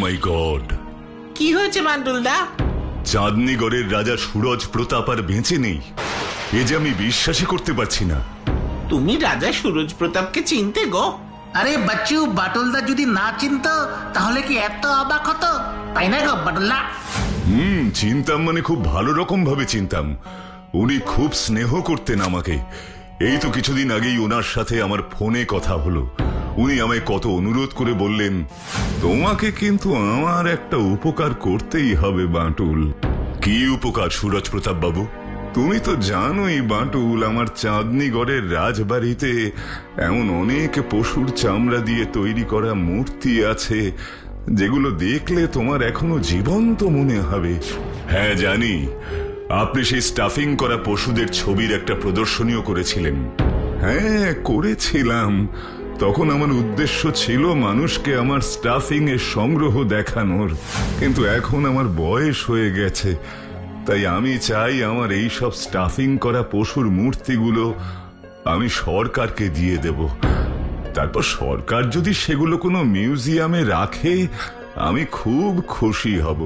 মাই god, কি হয়েছে বান্টুলদা? চাঁদনীগড়ের রাজা সুরজ প্রতাপ আর বেঁচে নেই। এ যে আমি বিশ্বাসই করতে পারছি না। তুমি রাজা সুরজ প্রতাপকে চিনতে গো? আরে বাচ্চু, বাটুলদা যদি না চিনতো তাহলে কি এত অবাক হতো, তাই না গো বাটুলদা? চিনতাম, মানে খুব ভালো রকম ভাবে চিনতাম। উনি খুব স্নেহ করতেন আমাকে। এই তো কিছুদিন আগেই ওনার সাথে আমার ফোনে কথা হলো। উনি আমায় কত অনুরোধ করে বললেন, তোমাকে কিন্তু আমার একটা উপকার করতেই হবে বাঁটুল। কি উপকার সুরজ প্রতাপ বাবু? তুমি তো জানোই বাঁটুল, আমার চাঁদনীগড়ের রাজবাড়িতে এমন অনেক পশুর চামড়া দিয়ে তৈরি করা মূর্তি আছে যেগুলো দেখলে তোমার এখনো জীবন্ত মনে হবে। হ্যাঁ জানি, আপনি সেই স্টাফিং করা পশুদের ছবির একটা প্রদর্শনীও করেছিলেন। হ্যাঁ করেছিলাম। তখন আমার উদ্দেশ্য ছিল মানুষকে আমার স্টাফিং এর সংগ্রহ দেখানোর, কিন্তু এখন আমার বয়স হয়ে গেছে, তাই আমি চাই আমার এই সব স্টাফিং করা পশুর মূর্তিগুলো আমি সরকারকে দিয়ে দেব। তারপর সরকার যদি সেগুলো কোনো মিউজিয়ামে রাখে আমি খুব খুশি হব।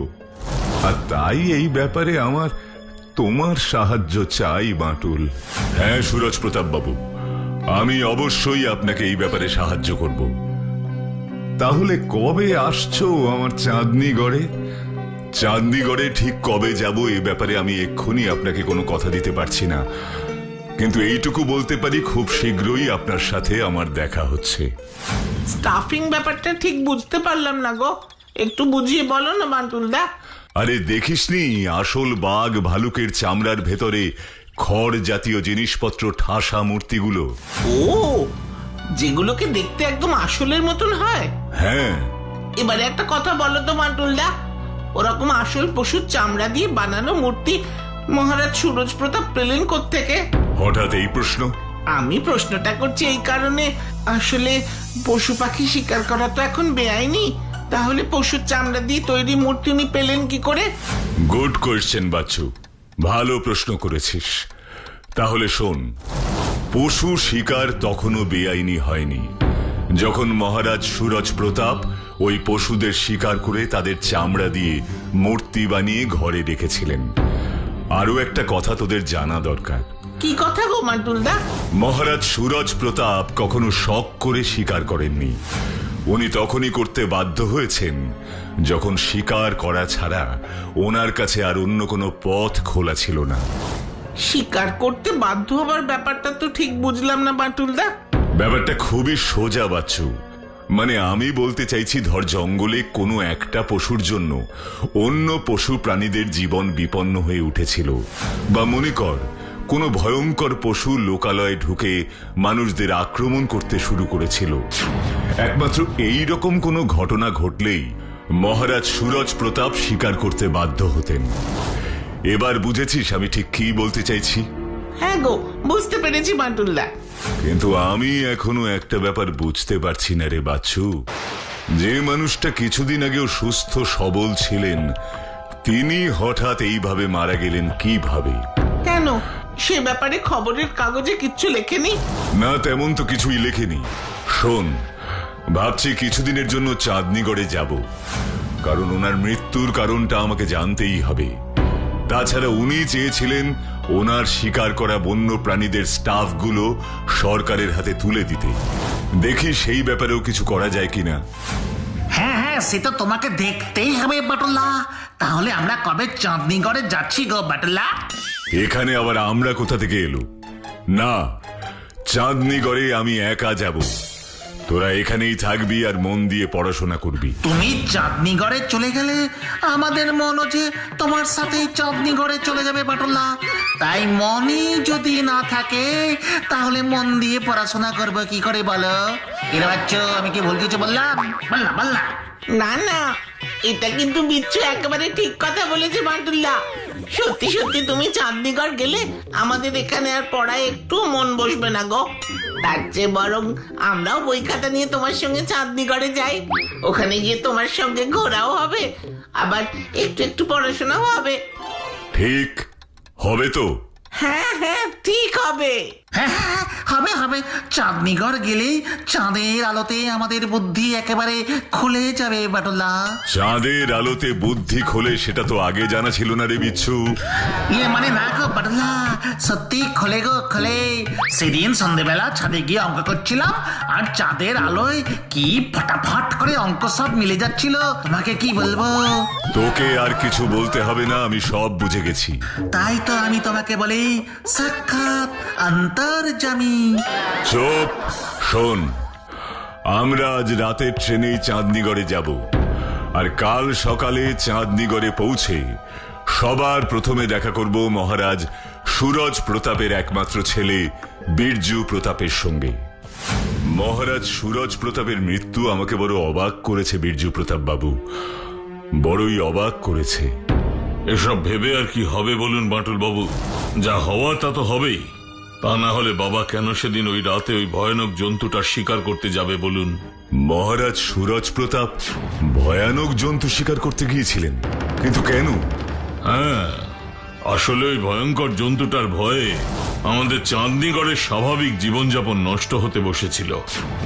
আর তাই এই ব্যাপারে আমার তোমার সাহায্য চাই বাঁটুল। হ্যাঁ সুরজ প্রতাপ বাবু, আমি অবশ্যই আপনাকে এই ব্যাপারে সাহায্য করব। তাহলে কবে আসছো আমার চাঁদনীগড়ে? চাঁদনীগড়ে ঠিক কবে যাব এ ব্যাপারে আমি এক্ষুনি আপনাকে কোনো কথা দিতে পারছি না, কিন্তু এইটুকু বলতে পারি খুব শীঘ্রই আপনার সাথে আমার দেখা হচ্ছে। স্টাফিং ব্যাপারটা ঠিক বুঝতে পারলাম না গো, একটু বুঝিয়ে বলো না বান্টুলদা। আরে দেখিসনি আসল বাঘ ভালুকের চামড়ার ভেতরে খড় জাতীয় জিনিসপত্র ঠাসা মূর্তিগুলো? ও, যেগুলোকে দেখতে একদম আসলের মতন হয়? হ্যাঁ। এবারে একটা কথা বলো তো বান্টুলদা, ওরকম আসল পশুর চামড়া দিয়ে বানানো মূর্তি মহারাজ সুরজ প্রতাপ পেলেন কোত্থেকে? হঠাৎ এই প্রশ্ন? আমি প্রশ্নটা করছি এই কারণে, আসলে পশু পাখি শিকার করা তো এখন বেআইনি, তাহলে পশুর চামড়া দিয়ে তৈরি মূর্তি উনি পেলেন কি করে? গুড কোয়েশ্চেন বাচ্চু, ভালো প্রশ্ন করেছিস। তাহলে শোন, পশু শিকার তখনও বেআইনি হয়নি যখন মহারাজ সুরজ প্রতাপ ওই পশুদের শিকার করে তাদের চামড়া দিয়ে মূর্তি বানিয়ে ঘরে রেখেছিলেন। আরো একটা কথা তোদের জানা দরকার। কি কথা গো বান্টুলদা? মহারাজ সুরজ প্রতাপ কখনো শখ করে শিকার করেননি। উনি তখনই করতে বাধ্য হয়েছেন যখন শিকার করা ছাড়া ওনার কাছে আর অন্য কোনো পথ খোলা ছিল না। শিকার করতে বাধ্য হবার ব্যাপারটা তো ঠিক বুঝলাম না বান্টুলদা। ব্যাপারটা খুবই সোজা বাচ্চু, মানে আমি বলতে চাইছি, ধর জঙ্গলে কোনো একটা পশুর জন্য অন্য পশু প্রাণীদের জীবন বিপন্ন হয়ে উঠেছিল, বা মনে কর কোনো ভয়ঙ্কর পশু লোকালয়ে ঢুকে মানুষদের আক্রমণ করতে শুরু করেছিল। একমাত্র এই রকম কোনো ঘটনা ঘটলেই মহারাজ সুরজ প্রতাপ শিকার করতে বাধ্য হতেন। এবার বুঝেছিস আমি ঠিক কি বলতে চাইছি? হ্যাঁ গো, বুঝতে পেরেছি বান্টুলদা। কিন্তু আমি এখনো একটা ব্যাপার বুঝতে পারছি না রে বাচ্চু, যে মানুষটা কিছুদিন আগেও সুস্থ সবল ছিলেন তিনি হঠাৎ এইভাবে মারা গেলেন কিভাবে? কেন, সে ব্যাপারে খবরের কাগজে কিচ্ছু লেখেনি? না, তেমন তো কিছুই লেখেনি। শোন, ভাবছি কিছুদিনের জন্য চাঁদনীগড়ে যাব, কারণ ওনার মৃত্যুর কারণটা আমাকে জানতেই হবে। তাছাড়া উনি চেয়েছিলেন ওনার শিকার করা বন্য প্রাণীদের স্টাফগুলো সরকারের হাতে তুলে দিতে। দেখি সেই ব্যাপারেও কিছু করা যায় কিনা। হ্যাঁ হ্যাঁ, সে তো তোমাকে দেখতেই হবে বাটুলদা। তাহলে আমরা কবে চাঁদনীগড়ে যাচ্ছি গো বাটুলদা? এখানে আবার আমরা কোথা থেকে এলো? না, চাঁদনীগড়ে আমি একা যাব। তোরা এখানেই থাকবি আর মন দিয়ে পড়াশোনা করবি। তুমি চাঁদনীগড়ে চলে গেলে আমাদের মনও যে তোমার সাথেই চাঁদনীগড়ে চলে যাবে বাটুলদা। তাই মনই যদি না থাকে তাহলে মন দিয়ে পড়াশোনা করবো কি করে বলো? এর বাচ্চা, আমি কি ভুল কিছু বললাম? বললাম বললাম না না, এটা কিন্তু বিচ্ছু একেবারে ঠিক কথা বলেছে বান্টুলদা। সত্যি সত্যি তুমি চাঁদনীগড় গেলে আমাদের এখানে আর পড়ায় একটু মন বসবে না গো। তার চেয়ে বরং আমরাও বই খাতা নিয়ে তোমার সঙ্গে চাঁদনীগড়ে যাই। ওখানে গিয়ে তোমার সঙ্গে ঘোরাও হবে, আবার একটু একটু পড়াশোনাও হবে। ঠিক হবে তো? হ্যাঁ হ্যাঁ, ঠিক হবে। হ্যাঁ হ্যাঁ, হবে হবে, চাঁদনিগড় গেলেই চাঁদের আলোতে আমাদের বুদ্ধি একেবারে খুলে যাবে বাটুলদা। চাঁদের আলোতে বুদ্ধি খোলে সেটা তো আগে জানা ছিল না রে বিচ্ছু। মানে না গো বাটুলদা, সত্যি খোলে গো খোলে। সেদিন সন্ধ্যেবেলা ছাদে গিয়ে অঙ্ক করছিলাম, আর চাঁদের আলোয় কি ফটাফট করে অঙ্ক সব মিলে যাচ্ছিল, তোমাকে কি বলবো। তোকে আর কিছু বলতে হবে না, আমি সব বুঝে গেছি। তাই তো আমি তোমাকে বলি সাক্ষাৎ অন্তর্যামী। চুপ, শোন, আমরা আজ রাতের ট্রেনেই চাঁদনিগড়ে যাব, আর কাল সকালে চাঁদনিগড়ে পৌঁছে সবার প্রথমে দেখা করব মহারাজ সুরজ প্রতাপের একমাত্র ছেলে বীরজু প্রতাপের সঙ্গে। মহারাজ সুরজ প্রতাপের মৃত্যু আমাকে বড় অবাক করেছে বীরজু প্রতাপ বাবু, বড়ই অবাক করেছে। এসব ভেবে আর কি হবে বলুন বাটুল বাবু, যা হওয়ার তা তো হবেই। তা না হলে বাবা কেন সেদিন ওই রাতে ওই ভয়ানক জন্তুটার শিকার করতে যাবে বলুন? মহারাজ সুরজ প্রতাপ ভয়ানক জন্তু শিকার করতে গিয়েছিলেন, কিন্তু কেন? হ্যাঁ, আসলে ওই ভয়ঙ্কর জন্তুটার ভয়ে আমাদের চাঁদনিগড়ের স্বাভাবিক জীবনযাপন নষ্ট হতে বসেছিল।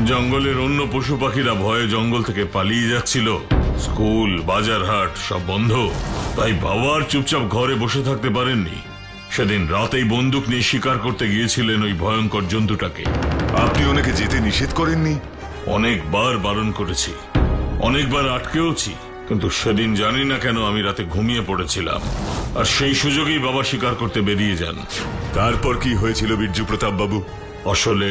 জঙ্গলের অন্য পশু পাখিরা ভয়ে জঙ্গল থেকে পালিয়ে যাচ্ছিল, স্কুল বাজার হাট সব বন্ধ, তাই বাবা আর চুপচাপ ঘরে বসে থাকতে পারেননি। সেদিন রাতেই বন্দুক নিয়ে শিকার করতে গিয়েছিলেন ওই ভয়ঙ্কর জন্তুটাকে। আপনি ওনাকে যেতে নিষেধ করেননি? অনেকবার বারণ করেছি, অনেকবার আটকেওছি, কিন্তু সেদিন জানি না কেন আমি রাতে ঘুমিয়ে পড়েছিলাম, আর সেই সুযোগেই বাবা শিকার করতে বেরিয়ে যান। তারপর কি হয়েছিল বীরজু প্রতাপ বাবু? আসলে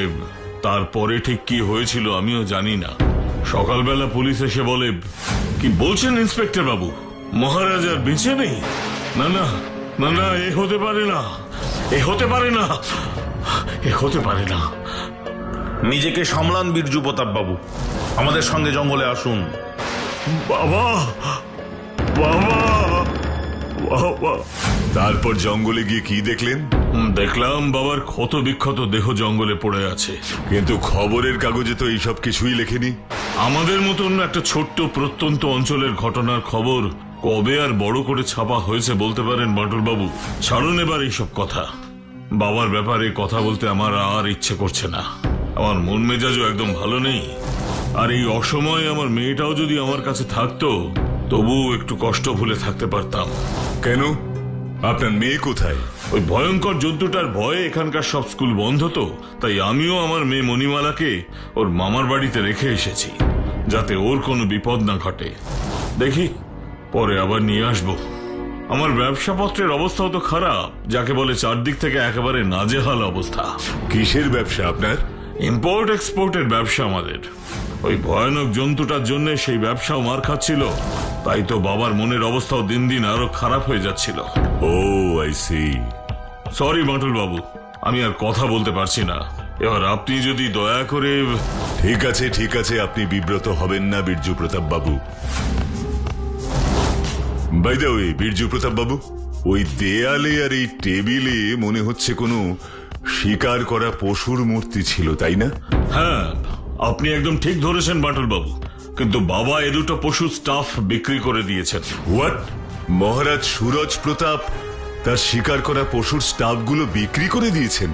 তারপরে ঠিক কি হয়েছিল আমিও জানি না। সকালবেলা পুলিশ এসে বলে, কি বলছেন ইন্সপেক্টর বাবু, মহারাজ আর বেঁচে নেই? না না না না, এ হতে পারে না, এ হতে পারে না, এ হতে পারে না। নিজেকে সামলান বীরজু প্রতাপ বাবু, আমাদের সঙ্গে জঙ্গলে আসুন। বাবা, বাবা, বাবা। তারপর জঙ্গলে গিয়ে কি দেখলেন? দেখলাম বাবার ক্ষত বিক্ষত দেহ জঙ্গলে পড়ে আছে। কিন্তু খবরের কাগজে তো এইসব কিছুই লেখেনি। আমাদের মতন একটা ছোট্ট প্রত্যন্ত অঞ্চলের ঘটনার খবর কবে আর বড় করে ছাপা হয়েছে বলতে পারেন বাটুল বাবু? ছাড়ুন এবার এইসব কথা, বাবার ব্যাপারে কথা বলতে আমার আর ইচ্ছে করছে না। আমার মন মেজাজও একদম ভালো নেই, আর এই অসময়ে আমার মেয়েটাও যদি আমার কাছে থাকতো তবুও একটু কষ্ট ভুলে থাকতে পারতাম। কেন? আপনার মেয়ে কোথায়? ওই ভয়ঙ্কর জন্তুটার ভয়ে এখানকার সব স্কুল বন্ধ, তো তাই আমিও আমার মেয়ে মণিমালাকে ওর মামার বাড়িতে রেখে এসেছি, যাতে ওর কোনো বিপদ না ঘটে। দেখি পরে আবার নিয়ে আসবো। আমার ব্যবসাপত্রের অবস্থাও তো খারাপ, যাকে বলে চারদিক থেকে একেবারে নাজেহাল অবস্থা। কিসের ব্যবসা আপনার? ইম্পোর্ট এক্সপোর্টের ব্যবসা আমাদের। ওই ভয়ানক জন্তুটার জন্য সেই ব্যবসাও মার খাচ্ছিল, তাই তো বাবার মনের অবস্থাও দিন দিন আরো খারাপ হয়ে যাচ্ছিল। ও আই সি। সরি বাটুল বাবু, আমি আর কথা বলতে পারছি না। এবার আপনি যদি দয়া করে। ঠিক আছে ঠিক আছে, আপনি বিব্রত হবেন না বীরজু প্রতাপ বাবু। By the way Birju Pratap বাবু, ওই দেয়ালে আর এই টেবিলে মনে হচ্ছে কোনো শিকার করা পশুর মূর্তি ছিল, তাই না? হ্যাঁ, আপনি একদম ঠিক ধরেছেন বাটুল বাবু, কিন্তু বাবা এ দুটো পশু স্টাফ বিক্রি করে দিয়েছেন। হোয়াট? মহারাজ সুরজ প্রতাপ তার শিকার করা পশুর স্টাফগুলো বিক্রি করে দিয়েছেন?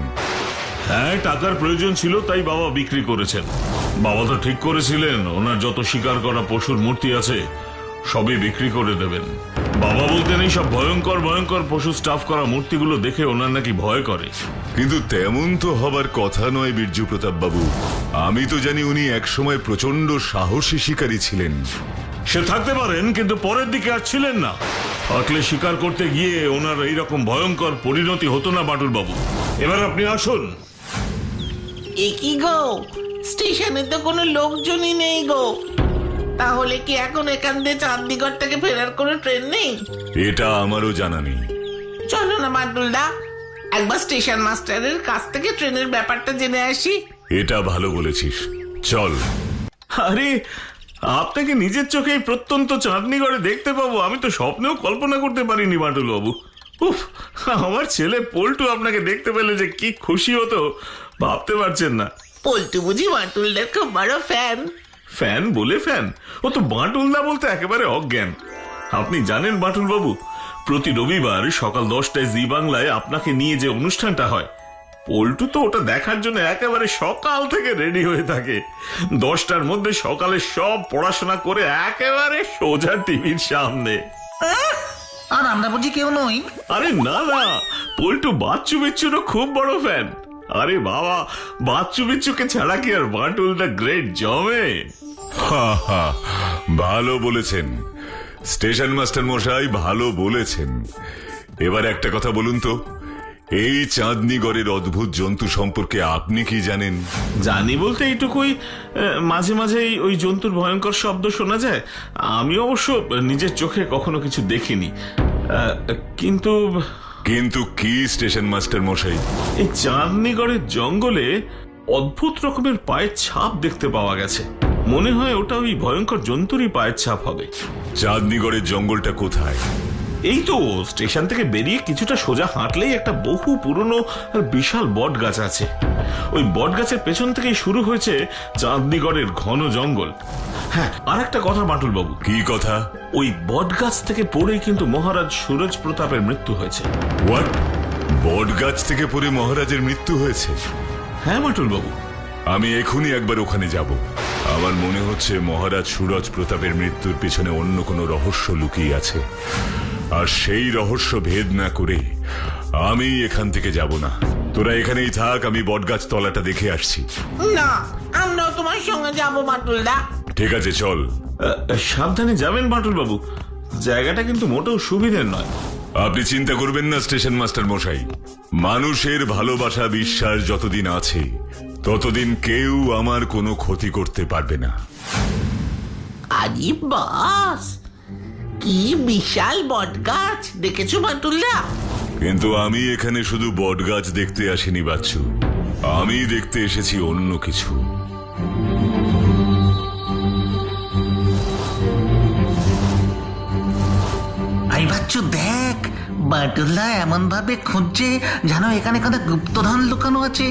হ্যাঁ, টাকার প্রয়োজন ছিল তাই বাবা বিক্রি করেছেন। বাবা তো ঠিক করেছিলেন ওনার যত শিকার করা পশুর মূর্তি আছে সবই বিক্রি করে দেবেন। বাবা বলতেন এই সব ভয়ঙ্কর ভয়ঙ্কর পশু স্টাফ করা মূর্তিগুলো দেখে ওনার নাকি ভয় করে। কিন্তু তেমন তো হবার কথা নয় বীরজু প্রতাপ বাবু। আমি তো জানি উনি একসময় প্রচন্ড সাহসী শিকারী ছিলেন। সে থাকতে পারেন, কিন্তু পরের দিকে আর ছিলেন না। থাকলে শিকার করতে গিয়ে ওনার এইরকম ভয়ঙ্কর পরিণতি হতো না বাটুল বাবু। এবার আপনি আসুন। এ কি গো, স্টেশনে তো কোনো লোকজনই নেই গো। তাহলে কি এখন এখান দিয়ে চাঁদনিগড় থেকে ফেরার কোনো ট্রেন নেই? এটা আমারও জানা নেই। চলো না বাটুলদা, একবার স্টেশন মাস্টারের কাছ থেকে ট্রেনের ব্যাপারটা জেনে আসি। এটা ভালো বলেছিস, চল। আরে, আপনাকে নিজের চোখে এই প্রত্যন্ত চাঁদনিগড়ে দেখতে পাবো আমি তো স্বপ্নেও কল্পনা করতে পারিনি বাটুল বাবু। উফ, আমার ছেলে পল্টু আপনাকে দেখতে পেলে যে কি খুশি হতো ভাবতে পারছেন না। পল্টু বুঝি বাটুলদার খুব বড় ফ্যান? ফ্যান বলে ফ্যান, ও তো বাটুলদা বলতে একেবারে অজ্ঞান। আপনি জানেন বাটুল বাবু, প্রতি রবিবার সকাল 10টায় জি বাংলায় আপনাকে নিয়ে যে অনুষ্ঠানটা হয় পল্টু তো ওটা দেখার জন্য একেবারে সকাল থেকে রেডি হয়ে থাকে। 10টার মধ্যে সকালে সব পড়াশোনা করে একেবারে সোজা টিভির সামনে। আর আমরা বুঝি কেউ নই? আরে না না, পল্টু বাচ্চু বিচ্ছুরও খুব বড় ফ্যান। আরে বাবা, বাচ্চু বিচ্ছুকে ছাড়া কি আর বাটুল দ্য গ্রেট জমে? হা হা, ভালো বলেছেন স্টেশন মাস্টার মশাই, ভালো বলেছেন। এবার একটা কথা বলুন তো, এই চাঁদনীগড়ের অদ্ভুত জন্তু সম্পর্কে আপনি কি জানেন? জানি বলতে এইটুকুই, মাঝে মাঝেই ওই জন্তুর ভয়ঙ্কর শব্দ শোনা যায়। আমি অবশ্য নিজের চোখে কখনো কিছু দেখিনি, কিন্তু কিন্তু কি স্টেশন মাস্টার মশাই? এই চাঁদনীগড়ের জঙ্গলে অদ্ভুত রকমের পায়ের ছাপ দেখতে পাওয়া গেছে। মনে হয় ওটা ওই ভয়ঙ্কর জন্তুরই পায়ের ছাপ হবে। চাঁদনীগড়ের জঙ্গলটা কোথায়? এই তো স্টেশন থেকে বেরিয়ে কিছুটা সোজা হাঁটলেই একটা বহু পুরনো আর বিশাল বট গাছ আছে। ওই বট গাছের পেছন থেকেই শুরু হয়েছে চাঁদনীগড়ের ঘন জঙ্গল। হ্যাঁ, আর একটা কথা বাটুল বাবু। কি কথা? ওই বট গাছ থেকে পড়েই কিন্তু মহারাজ সুরজ প্রতাপের মৃত্যু হয়েছে। হোয়াট? বট গাছ থেকে পড়ে মহারাজের মৃত্যু হয়েছে? হ্যাঁ বাটুল বাবু। আমি এখনই একবার ওখানে যাব। আমার মনে হচ্ছে মহারাজ সুরজ প্রতাপের মৃত্যুর পিছনে অন্য কোনো রহস্য লুকিয়ে আছে, আর সেই রহস্য ভেদ না করে আমি এখান থেকে যাব না। তোরা এখানেই থাক, আমি বটগাছ তলাটা দেখে আসছি। না, আমরাও তোমার সঙ্গে যাবো বাটুলদা। ঠিক আছে, চল। সাবধানে যাবেন বাটুল বাবু, জায়গাটা কিন্তু মোটেও সুবিধের নয়। আপনি চিন্তা করবেন না স্টেশন মাস্টার মশাই, মানুষের ভালোবাসা বিশ্বাস যতদিন আছে ততদিন কেউ আমার কোনো ক্ষতি করতে পারবে না। আরে বাস, কি বিশাল বট গাছ দেখেছো বাটুলদা? কিন্তু আমি এখানে শুধু বটগাছ দেখতে আসিনি বাচ্চু, আমি দেখতে এসেছি অন্য কিছু। আই বাচ্চু দেখ, বাটুল্লা এমন ভাবে খুঁজছে যেন এখানে কোনো গুপ্তধন লুকানো আছে।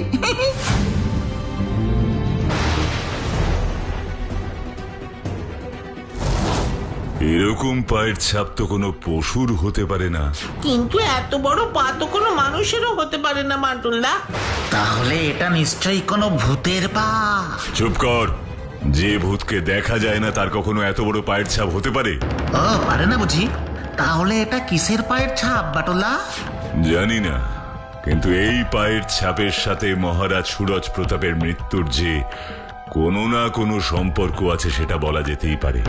এরকম পায়ের ছাপ তো কোনো পশুর হতে পারে না। কিন্তু এত বড় পা তো কোনো মানুষেরও হতে পারে না বাটুলদা। তাহলে এটা নিশ্চয়ই কোনো ভূতের পা। চুপ কর, যে ভূতকে দেখা যায় না তার কখনো এত বড় পায়ের ছাপ হতে পারে? ও পারে না বুঝি? তাহলে এটা কিসের পায়ের ছাপ বাটুল্লা? জানি না, কিন্তু এই পায়ের ছাপের সাথে মহারাজ সুরজ প্রতাপের মৃত্যুর যে কোনো না কোনো সম্পর্ক আছে সেটা বলা যেতেই পারে।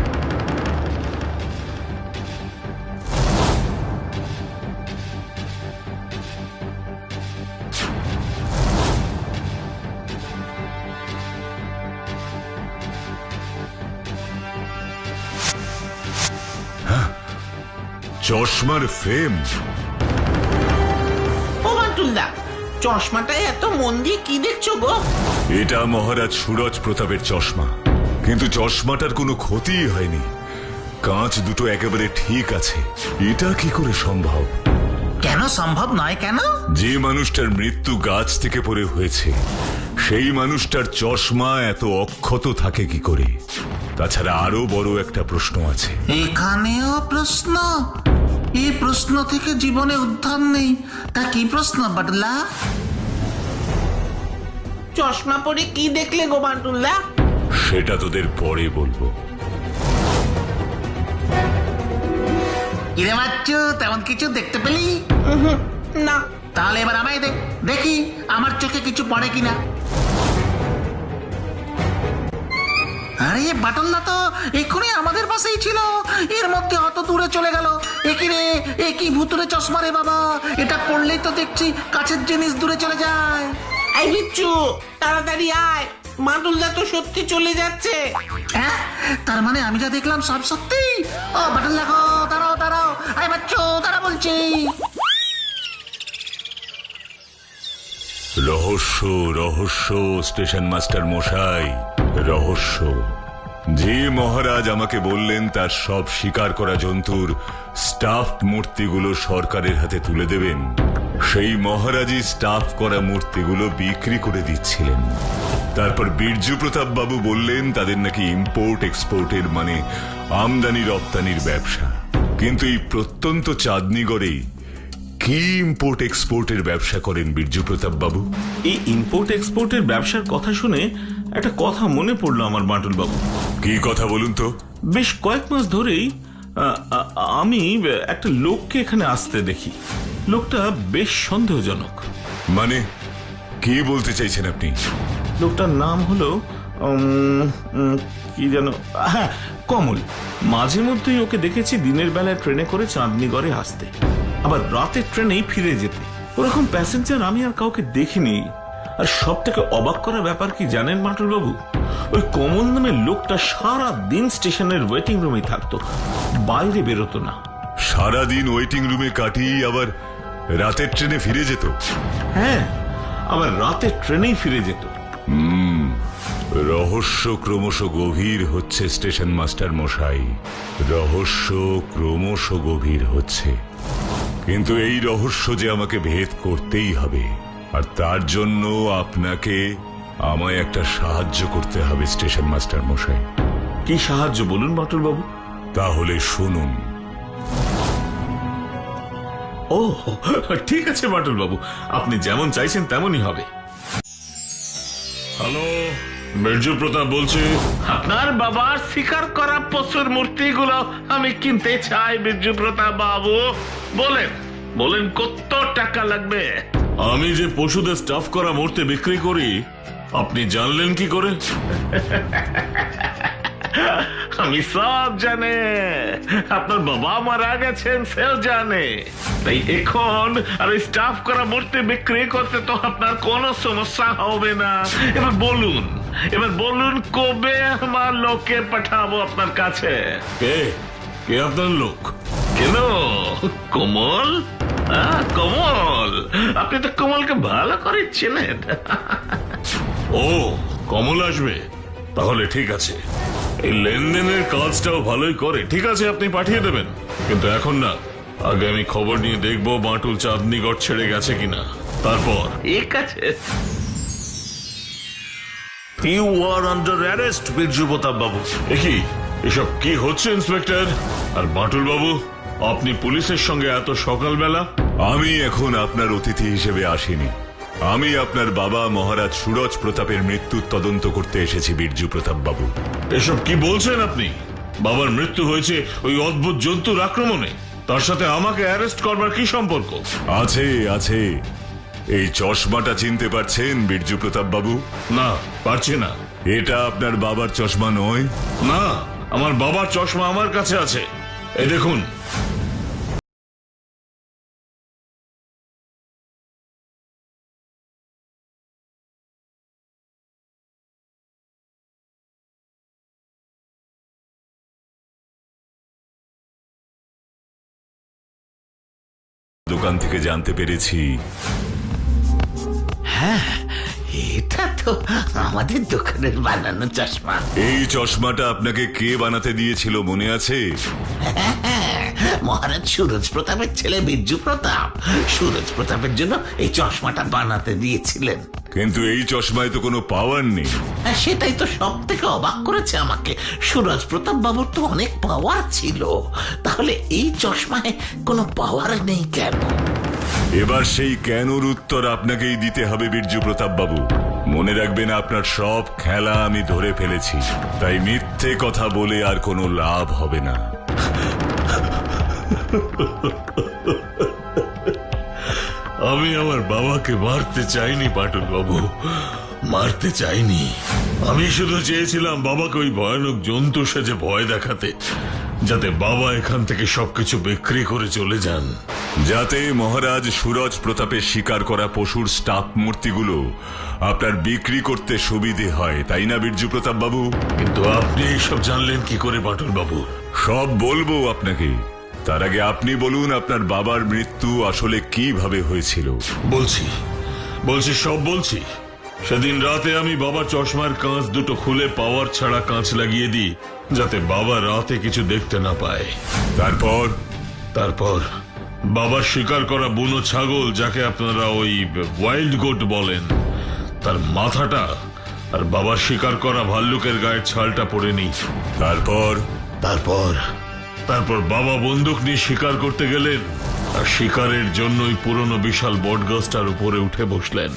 চশমার ফ্রেম। ও বাটুলদা, চশমাটায় এত মন দিয়ে কি দেখছো গো? এটা মহারাজ সুরজ প্রতাপের চশমা, কিন্তু চশমাটার কোনো ক্ষতিই হয়নি। কাঁচ দুটো একেবারে ঠিক আছে। এটা কি করে সম্ভব? কেন সম্ভব নয়? কেন? যে মানুষটার মৃত্যু গাছ থেকে পড়ে হয়েছে সেই মানুষটার চশমা এত অক্ষত থাকে কি করে? তাছাড়া আরো বড় একটা প্রশ্ন আছে। এখানেও প্রশ্ন? এই প্রশ্ন থেকে জীবনে উদ্ধার নেই। তা কি প্রশ্ন বাটুল্লা? চশমা পরে কি দেখলে গো বাটুলদা? সেটা তোদের পরে বলবো। কিরে বাচ্চু, তেমন কিছু দেখতে পেলি? না। তাহলে এবার আমায় দেখি আমার চোখে কিছু পড়ে কিনা। আরে বাটুল্লা তো এক্ষুনি আমাদের পাশেই ছিল, এর মধ্যে অত দূরে চলে গেল। একই রে, একই ভুতুরে চশমা রে বাবা, এটা পড়লেই তো দেখছি কাছের জিনিস দূরে চলে যায়। এই বিচ্ছু, তাড়াতাড়ি আয়, বাটুলদা তো সত্যি চলে যাচ্ছে। হ্যাঁ, তার মানে আমি যা দেখলাম সব সত্যি? ও বাটুল্লা গো, দাঁড়াও দাঁড়াও, আরে বাচ্চু তারা বলছি। রহস্য, রহস্য স্টেশন মাস্টার মশাই, রহস্য। যে মহারাজ আমাকে বললেন তার সব শিকার করা জন্তুর স্টাফ মূর্তিগুলো সরকারের হাতে তুলে দেবেন, সেই মহারাজই স্টাফ করা মূর্তিগুলো বিক্রি করে দিচ্ছিলেন। তারপর বীরজু প্রতাপ বাবু বললেন তাদের নাকি ইম্পোর্ট এক্সপোর্টের মানে আমদানি রপ্তানির ব্যবসা। কিন্তু এই প্রত্যন্ত চাঁদনীগড়েই কি ইম্পোর্ট এক্সপোর্টের ব্যবসা করেন বিরজু প্রতাপ বাবু? এই ইম্পোর্ট এক্সপোর্টের ব্যবসার কথা শুনে একটা কথা মনে পড়লো আমার বাটুল বাবু। কি কথা বলুন তো? বেশ কয়েক মাস ধরেই আমি একটা লোককে এখানে আসতে দেখি। লোকটা বেশ সন্দেহজনক। মানে কি বলতে চাইছেন আপনি? লোকটার নাম হলো কি যেন, হ্যাঁ, কমল। মাঝে মধ্যেই ওকে দেখেছি দিনের বেলায় ট্রেনে করে চাঁদনীগড়ে আসতে, আবার রাতের ট্রেনেই ফিরে যেতে। ওরকম প্যাসেঞ্জার আমি আর কাউকে দেখিনি। আর সব থেকে অবাক করা ব্যাপার কি জানেন বাটুল বাবু? ওই কমল নামের লোকটা সারা দিন স্টেশনের ওয়েটিং রুমে থাকতো, বাইরে বেরোতো না। সারাদিন ওয়েটিং রুমে কাটিয়ে আবার রাতের ট্রেনে ফিরে যেত? হ্যাঁ, আবার রাতের ট্রেনেই ফিরে যেত। রহস্য ক্রমশ গভীর হচ্ছে স্টেশন মাস্টার মশাই, রহস্য ক্রমশ গভীর হচ্ছে। কিন্তু এই রহস্য যে আমাকে ভেদ করতেই হবে, আর তার জন্য আপনাকে আমায় একটা সাহায্য করতে হবে স্টেশন মাস্টার মশাই। কি সাহায্য বলুন বাটুল বাবু? তাহলে শুনুন। ও ঠিক আছে বাটুল বাবু, আপনি যেমন চাইছেন তেমনই হবে। হ্যালো, বিরজু প্রতাপ বলছি। আপনার বাবার শিকার করা পশুর মূর্তিগুলো আমি কিনতে চাই বিরজু প্রতাপ বাবু। বলেন বলেন কত টাকা লাগবে? আমি যে পশুদের স্টাফ করা মূর্তি বিক্রি করি আপনি জানলেন কি করে? আমি সব জানে, আপনার বাবা মারা গেছেন সেও জানে। তাই এখন আর স্টাফ করা মূর্তি বিক্রি করতে তো আপনার কোনো সমস্যা হবে না। এবার বলুন কবে আমার লোককে পাঠাবো আপনার কাছে? কে কে আপনার লোক? কেন, কমল? কমল, আপনি তো কমলকে ভালো করে চেনেন। ও, কমল আসবে? তাহলে ঠিক আছে। এই লেনদেনের কাজটাও ভালোই করে। ঠিক আছে, আপনি পাঠিয়ে দেবেন, কিন্তু এখন না। আগে আমি খবর নিয়ে দেখবো বাটুল চাঁদনীগড় ছেড়ে গেছে কিনা, তারপর। ঠিক আছে। You are under arrest Birju Pratap Babu. দেখি এসব কি হচ্ছে ইন্সপেক্টর? আর বাটুল বাবু, আপনি পুলিশের সঙ্গে এত সকালবেলা? আমি এখন আপনার অতিথি হিসেবে আসিনি। আমি আপনার বাবা মহারাজ সুরজ প্রতাপের মৃত্যুর তদন্ত করতে এসেছি বিরজু প্রতাপ বাবু। এসব কি বলছেন আপনি? বাবার মৃত্যু হয়েছে ওই অদ্ভুত জন্তুর আক্রমণে, তার সাথে আমাকে অ্যারেস্ট করবার কি সম্পর্ক? আছে আছে। এই চশমাটা চিনতে পারছেন বিরজু প্রতাপ বাবু? না, পারছি না। এটা আপনার বাবার চশমা নয়? না, আমার বাবার চশমা আমার কাছে আছে। এই দেখুন। দোকান থেকে জানতে পেরেছি। হ্যাঁ, এটা তো আমাদের দোকানের বানানো চশমা। এই চশমাটা আপনাকে কে বানাতে দিয়েছিল মনে আছে? মহারাজ সুরজ প্রতাপের ছেলে বিরজু প্রতাপ সুরজ প্রতাপের জন্য এই চশমাটা বানাতে দিয়েছিলেন। কিন্তু এই চশমায় তো কোনো পাওয়ার নেই। সেটাই তো সব থেকে অবাক করেছে আমাকে। সুরজ প্রতাপ বাবুর তো অনেক পাওয়ার ছিল, তাহলে এই চশমায় কোনো পাওয়ার নেই কেন? এবার সেই কেনর উত্তর আপনাকেই দিতে হবে বিরজু প্রতাপ বাবু। মনে রাখবেন, আপনার সব খেলা আমি ধরে ফেলেছি, তাই মিথ্যে কথা বলে আর কোনো লাভ হবে না। আমি আমার বাবাকে মারতে চাইনি বাটুল বাবু, মারতে চাইনি। আমি শুধু চেয়েছিলাম বাবাকে ওই ভয়ানক জন্তু সেজে ভয় দেখাতে, যাতে বাবা এখান থেকে সবকিছু বিক্রি করে চলে যান। যাতে মহারাজ সুরজ প্রতাপের শিকার করা পশুর স্টাফ মূর্তিগুলো আপনার বিক্রি করতে সুবিধে হয়, তাই না বিরজু প্রতাপ বাবু? কিন্তু আপনি এইসব জানলেন কি করে বাটুল বাবু? সব বলবো আপনাকে, তার আগে আপনি বলুন আপনার বাবার মৃত্যু আসলে কিভাবে হয়েছিল। বলছি সব বলছি। সেদিন রাতে আমি বাবার চশমার কাঁচ দুটো খুলে পাওয়ার ছাড়া কাঁচ লাগিয়ে দিই, যাতে বাবা রাতে কিছু দেখতে না পায়। তারপর বাবার শিকার করা বুনো ছাগল, যাকে আপনারা ওই ওয়াইল্ড গোট বলেন, তার মাথাটা আর বাবার শিকার করা ভাল্লুকের গায়ের ছালটা পরে নিই। তারপর বাবা বন্দুক নিয়ে শিকার করতে গেলেন, আর শিকারের জন্যই পুরনো বিশাল বটগাছটার উপরে উঠে বসলেন।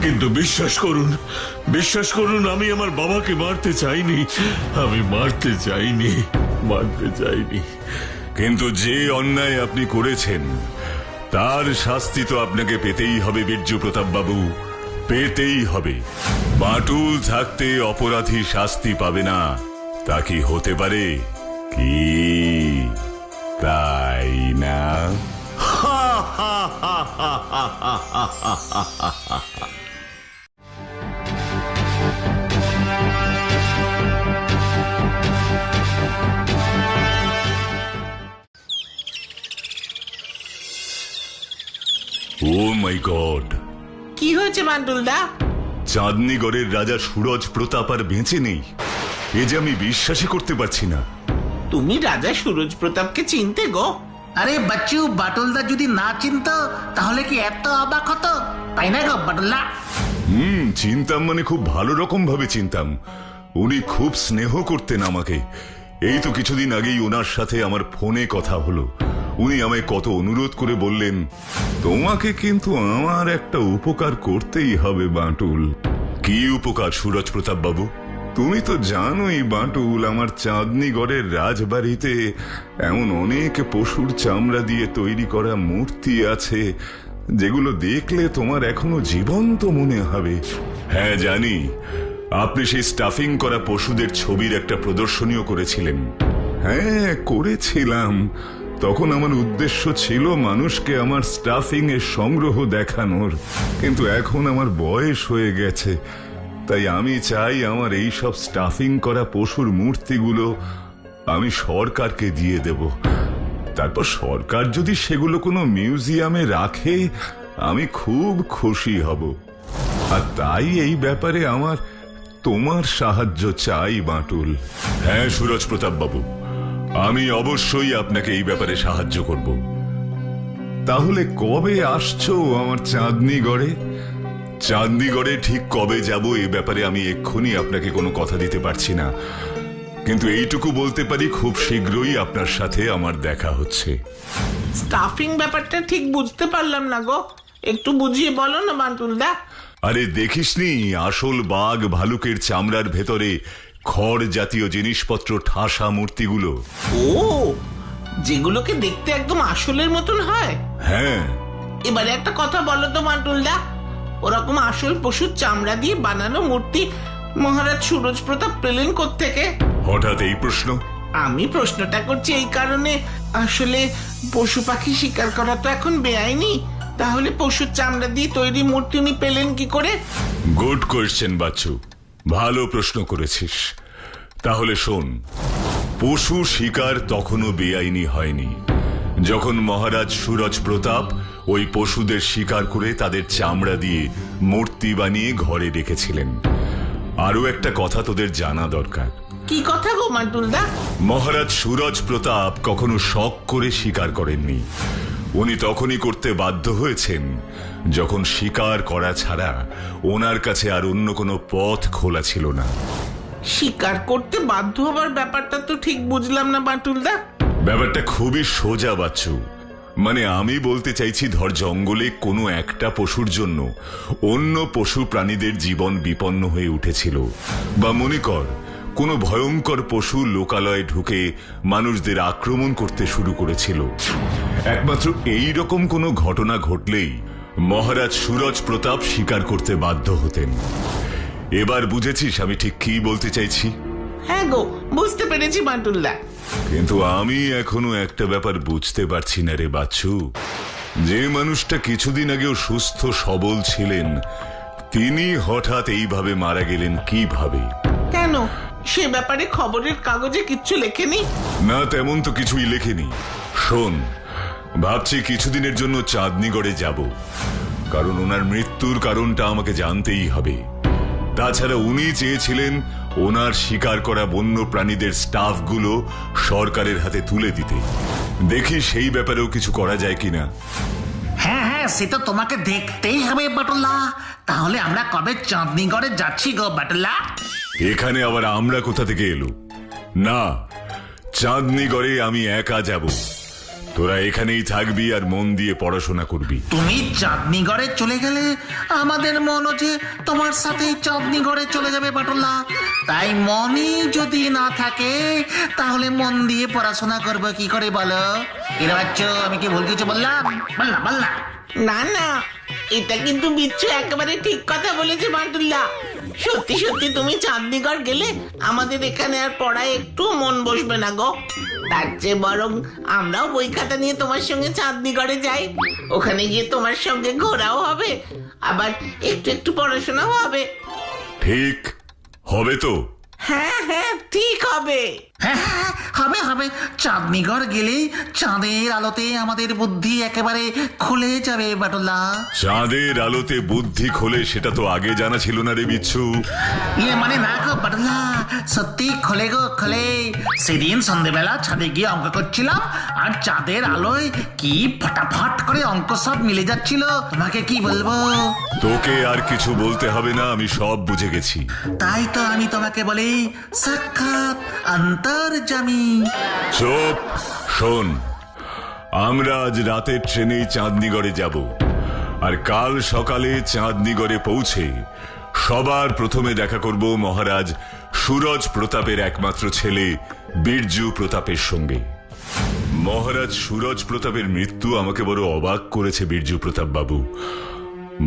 কিন্তু বিশ্বাস করুন আমি আমার বাবাকে মারতে চাইনি, মারতে চাইনি। কিন্তু যে অন্যায় আপনি করেছেন তার শাস্তি তো আপনাকে পেতেই হবে বীরজু প্রতাপ বাবু, পেতেই হবে। বাটুল থাকতে অপরাধী শাস্তি পাবে না, তা কি হতে পারে? কি তাই না? ও মাই গড, কি হয়েছে বান্টুলদা? চাঁদনীগড়ের রাজা সুরজ প্রতাপ আর বেঁচে নেই, এ যে আমি বিশ্বাসই করতে পারছি না। তুমি রাজা সুরজ প্রতাপকে চিনতে গো? আরে বাচ্চু, বাটুলদা যদি না চিনতো তাহলে কি এত অবাক হতো? তাই না গো বাটুলদা? চিনতাম, মানে খুব ভালো রকম ভাবে চিনতাম। উনি খুব স্নেহ করতেন আমাকে। এই তো কিছুদিন আগেই ওনার সাথে আমার ফোনে কথা হলো। উনি আমায় কত অনুরোধ করে বললেন, তোমাকে কিন্তু আমার একটা উপকার করতেই হবে বাটুল। কি উপকার সুরজ প্রতাপ বাবু? তুমি তো জানোই বাটুল, আমার চাঁদনীগড়ের রাজবাড়িতে এমন অনেক পশুর চামড়া দিয়ে তৈরি করা মূর্তি আছে যেগুলো দেখলে তোমার এখনো জীবন্ত মনে হবে। হ্যাঁ জানি, আপনি সেই স্টাফিং করা পশুদের ছবির একটা প্রদর্শনীও করেছিলেন। হ্যাঁ করেছিলাম। তখন আমার উদ্দেশ্য ছিল মানুষকে আমার স্টাফিং এর সংগ্রহ দেখানোর, কিন্তু এখন আমার বয়স হয়ে গেছে, তাই আমি চাই আমার এই সব স্টাফিং করা পশুর মূর্তিগুলো আমি সরকারকে দিয়ে দেব। তারপর সরকার যদি সেগুলো কোনো মিউজিয়ামে রাখে আমি খুব খুশি হব। আর তাই এই ব্যাপারে আমার তোমার সাহায্য চাই বাটুল। হ্যাঁ সুরজ প্রতাপ বাবু, আমি অবশ্যই আপনাকে এই ব্যাপারে সাহায্য করব। তাহলে কবে আসছো আমার চাঁদনীগড়ে? চাঁদনীগড়ে ঠিক কবে যাব এ ব্যাপারে আমি এক্ষুনি আপনাকে কোনো কথা দিতে পারছি না, কিন্তু এইটুকু বলতে পারি খুব শীঘ্রই আপনার সাথে আমার দেখা হচ্ছে। স্টাফিং ব্যাপারটা ঠিক বুঝতে পারলাম না গো, একটু বুঝিয়ে বলো না বান্টুলদা। আরে দেখিসনি আসল বাঘ ভালুকের চামড়ার ভেতরে খড় জাতীয় জিনিসপত্র ঠাসা মূর্তিগুলো? ও, যেগুলোকে দেখতে একদম আসলের মতন হয়? হ্যাঁ। এবারে একটা কথা বলো তো বান্টুলদা, ওরকম আসল পশুর চামড়া দিয়ে বানানো মূর্তি মহারাজ সুরজ প্রতাপ পেলেন কোত্থেকে? হঠাৎ এই প্রশ্ন? আমি প্রশ্নটা করছি এই কারণে, আসলে পশু পাখি শিকার করা তো এখন বেআইনি, তাহলে পশুর চামড়া দিয়ে তৈরি মূর্তি উনি পেলেন কি করে? গুড কোয়েশ্চেন বাচ্চু, ভালো প্রশ্ন করেছিস। তাহলে শোন, পশু শিকার তখনও বেআইনি হয়নি যখন মহারাজ সুরজ প্রতাপ ওই পশুদের শিকার করে তাদের চামড়া দিয়ে মূর্তি বানিয়ে ঘরে রেখেছিলেন। আরো একটা কথা তোদের জানা দরকার। কি কথা গো বান্টুলদা? মহারাজ সুরজ প্রতাপ কখনো শখ করে শিকার করেননি। উনি তখনই করতে বাধ্য হয়েছেন যখন শিকার করা ছাড়া ওনার কাছে আর অন্য কোনো পথ খোলা ছিল না। শিকার করতে বাধ্য হবার ব্যাপারটা তো ঠিক বুঝলাম না বান্টুলদা। ব্যাপারটা খুবই সোজা বাচ্চু, মানে আমি বলতে চাইছি, ধর জঙ্গলে কোনো একটা পশুর জন্য অন্য পশু প্রাণীদের জীবন বিপন্ন হয়ে উঠেছিল, বা মনে কর কোনো ভয়ঙ্কর পশু লোকালয়ে ঢুকে মানুষদের আক্রমণ করতে শুরু করেছিল। একমাত্র এই রকম কোনো ঘটনা ঘটলেই মহারাজ সুরজ প্রতাপ শিকার করতে বাধ্য হতেন। এবার বুঝেছিস আমি ঠিক কি বলতে চাইছি? হ্যাঁ গো, বুঝতে পেরেছি বান্টুলদা। কিন্তু আমি এখনো একটা ব্যাপার বুঝতে পারছি না রে বাচ্চু, যে মানুষটা কিছুদিন আগেও সুস্থ সবল ছিলেন তিনি হঠাৎ এইভাবে মারা গেলেন কিভাবে? কেন, সে ব্যাপারে খবরের কাগজে কিচ্ছু লেখেনি? না, তেমন তো কিছুই লেখেনি। শোন, ভাবছি কিছুদিনের জন্য চাঁদনীগড়ে যাব, কারণ ওনার মৃত্যুর কারণটা আমাকে জানতেই হবে। তাছাড়া উনি চেয়েছিলেন ওনার শিকার করা বন্য প্রাণীদের স্টাফগুলো সরকারের হাতে তুলে দিতে। দেখি সেই ব্যাপারেও কিছু করা যায় কিনা। হ্যাঁ হ্যাঁ, সে তো তোমাকে দেখতেই হবে বাটুল্লা। তাহলে আমরা কবে চাঁদনিগড়ে যাচ্ছি গো বাটুল্লা? এখানে আবার আমরা কোথা থেকে এলো? না, চাঁদনিগড়ে আমি একা যাব। তোরা এখানেই থাকবি আর মন দিয়ে পড়াশোনা করবি। তুমি চাঁদনিগড়ে চলে গেলে আমাদের মনও যে তোমার সাথেই চাঁদনিগড়ে চলে যাবে বাটুল্লা। তাই মনই যদি না থাকে তাহলে মন দিয়ে পড়াশোনা করবো কি করে বলো? এরা বাচ্চ, আমি কি ভুল কিছু বললাম? বললাম বললাম। না না, এটা কিন্তু বিচ্ছু একেবারে ঠিক কথা বলেছে বাটুল্লা। সত্যি সত্যি তুমি চাঁদনিগড় গেলে আমাদের এখানে আর পড়ায় একটু মন বসবে না গো। তার চেয়ে বরং আমরাও বই খাতা নিয়ে তোমার সঙ্গে চাঁদনিগড়ে যাই। ওখানে গিয়ে তোমার সঙ্গে ঘোরাও হবে, আবার একটু একটু পড়াশোনাও হবে। ঠিক হবে তো? হ্যাঁ হ্যাঁ, ঠিক হবে। হ্যাঁ হ্যাঁ, হবে হবে। চাঁদনিগড় গেলে চাঁদের আলোতে আমাদের বুদ্ধি একেবারে খুলে যাবে বাটুল্লা। চাঁদের আলোতে বুদ্ধি খোলে, সেটা তো আগে জানা ছিল না রে বিচ্ছু। ইয়ে মানে না গো বাটুল্লা, সত্যি খোলে গো খোলে। সেদিন সন্ধ্যেবেলা ছাদে গিয়ে অঙ্ক করছিলাম, আর চাঁদের আলোয় কি ফটাফট করে অঙ্ক সব মিলে যাচ্ছিল, তোমাকে কি বলবো। তোকে আর কিছু বলতে হবে না, আমি সব বুঝে গেছি। তাই তো আমি তোমাকে বলি, সাক্ষাৎ অন্তর্যামী। চুপ, শোন। আমরা আজ রাতের ট্রেনেই চাঁদনিগড়ে যাব, আর কাল সকালে চাঁদনিগড়ে পৌঁছে সবার প্রথমে দেখা করব মহারাজ সুরজ প্রতাপের একমাত্র ছেলে বীরজু প্রতাপের সঙ্গে। মহারাজ সুরজ প্রতাপের মৃত্যু আমাকে বড় অবাক করেছে বীরজু প্রতাপ বাবু,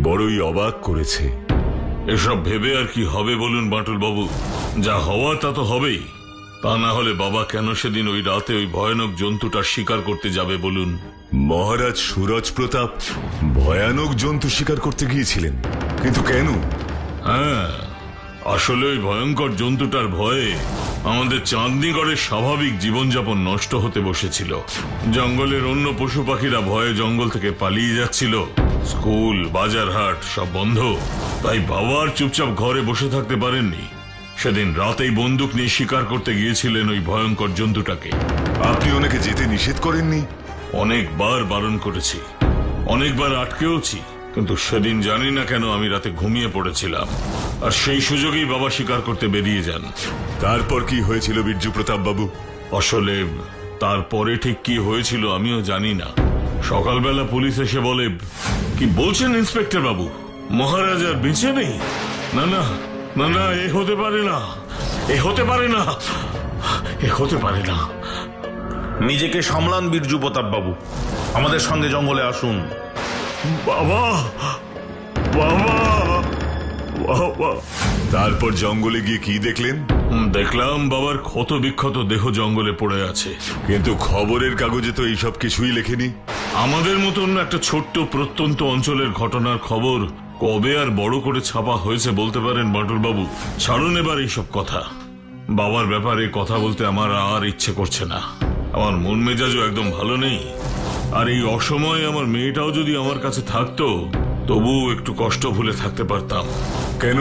বড়ই অবাক করেছে। এসব ভেবে আর কি হবে বলুন বাটুল বাবু? যা হওয়া তা তো হবেই। তা না হলে বাবা কেন সেদিন ওই রাতে ওই ভয়ানক জন্তুটার শিকার করতে যাবে বলুন? মহারাজ সুরজ প্রতাপ ভয়ানক জন্তু শিকার করতে গিয়েছিলেন, কিন্তু কেন? হ্যাঁ, আসলে ওই ভয়ঙ্কর জন্তুটার ভয়ে আমাদের চাঁদনিগড়ের স্বাভাবিক জীবনযাপন নষ্ট হতে বসেছিল। জঙ্গলের অন্য পশু পাখিরা ভয়ে জঙ্গল থেকে পালিয়ে যাচ্ছিল। স্কুল, বাজার, হাট সব বন্ধ। তাই বাবা আর চুপচাপ ঘরে বসে থাকতে পারেননি। সেদিন রাতেই বন্দুক নিয়ে শিকার করতে গিয়েছিলেন ওই ভয়ঙ্কর জন্তুটাকে। আপনি ওনাকে যেতে নিষেধ করেননি? অনেকবার বারণ করেছি, অনেকবার আটকেওছি, কিন্তু সেদিন জানি না কেন আমি রাতে ঘুমিয়ে পড়েছিলাম, আর সেই সুযোগেই বাবা শিকার করতে বেরিয়ে যান। তারপর কি হয়েছিল বীরজু প্রতাপ বাবু? আসলে তারপরে ঠিক কি হয়েছিল আমিও জানি না। সকালবেলা পুলিশ এসে বলে, কি বলছেন ইন্সপেক্টর বাবু, মহারাজ আর বেঁচে নেই? না না না না, এ হতে পারে না, এ হতে পারে না, এ হতে পারে না। নিজেকে সামলান বীরজু প্রতাপ বাবু, আমাদের সঙ্গে জঙ্গলে আসুন। বাবা, বাবা, বাবা। তারপর জঙ্গলে গিয়ে কি দেখলেন? দেখলাম বাবার ক্ষত বিক্ষত দেহ জঙ্গলে পড়ে আছে। কিন্তু খবরের কাগজে তো এইসব কিছুই লেখেনি। আমাদের মতন একটা ছোট্ট প্রত্যন্ত অঞ্চলের ঘটনার খবর কবে আর বড় করে ছাপা হয়েছে বলতে পারেন বাটুল বাবু? ছাড়ুন এবার এইসব কথা। বাবার ব্যাপারে কথা বলতে আমার আর ইচ্ছে করছে না। আমার মন মেজাজও একদম ভালো নেই। আর এই অসময়ে আমার মেয়েটাও যদি আমার কাছে থাকতো, তবুও একটু কষ্ট ভুলে থাকতে পারতাম। কেন?